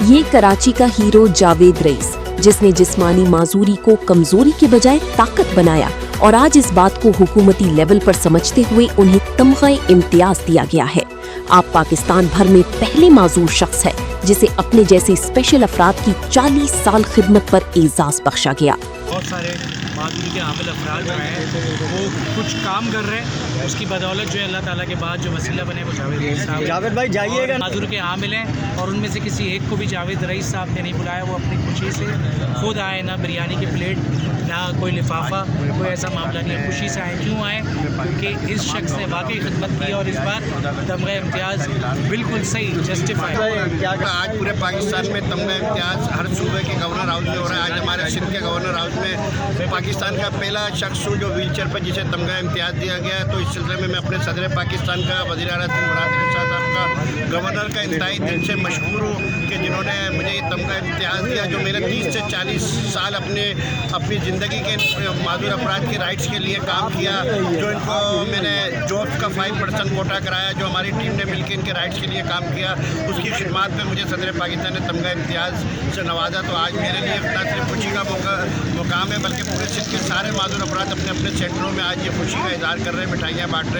ये कराची का hero Javed rice, जिसने जिस्मानी माजूरी को कमजोरी के बजाय ताकत बनाया और आज इस बात को हुकूमती लेवल पर समझते हुए उन्हें तमग़ा इम्तियाज दिया गया है। आप पाकिस्तान भर में पहले माजूर शख्स है जिसे अपने जैसे स्पेशल अफराद की 40 साल खिदमत पर एजाज बख्शा गया। बहुत सारे माजूरी के हामिल अफराद जो हैं वो कुछ काम कर रहे हैं, उसकी बदौलत जो है अल्लाह ताला के बाद जो वसीला बने वो जावेद रईस साहब। जावेद भाई जाइएगा। माजूर के हामिल हैं और उनमें से किसी एक को भी जावेद रईस साहब ने नहीं बुलाया। वो अपनी खुशी से खुद आए, ना बिरयानी की प्लेट, ना कोई लिफाफा, कोई ऐसा मामला नहीं है। खुशी से आए। क्यों आए? क्योंकि इस शख्स ने वाकई खिदमत की और इस बार तमग़ा इम्तियाज़ बिल्कुल सही जस्टिफाई। आज पूरे पाकिस्तान में तमग़ा इम्तियाज़ हर सूबे के गवर्नर हाउस में हो रहा है। आज हमारे सिंध के गवर्नर हाउस में पाकिस्तान का पहला शख्स हूँ जो व्हीलचेयर पर जिसे तमग़ा इम्तियाज़ दिया गया है। तो इस सिलसिले में मैं अपने सदर पाकिस्तान का, वज़ीर आला मुराद अली शाह साहब का, गवर्नर का इंतहाई दिल से मशहूर हूँ कि जिन्होंने मुझे ये तमग़ा इम्तियाज़ दिया, जो मेरे 30 से 40 साल अपनी ज़िंदगी के माजूर अफराद के राइट्स के लिए काम किया, जो इनको मैंने जॉब का 5% कोटा कराया, जो हमारी टीम ने मिलकर इनके राइट्स के लिए काम किया, उसकी खिदमत में मुझे सदर पाकिस्तान ने तमग़ा इम्तियाज़ से नवाजा। तो आज मेरे लिए न सिर्फ खुशी का मुकाम है बल्कि पूरे सिंध के सारे माजूर अफराद अपने अपने सेंटरों में आज ये खुशी का इजहार कर रहे हैं, मिठाइयाँ बाँट रहे हैं।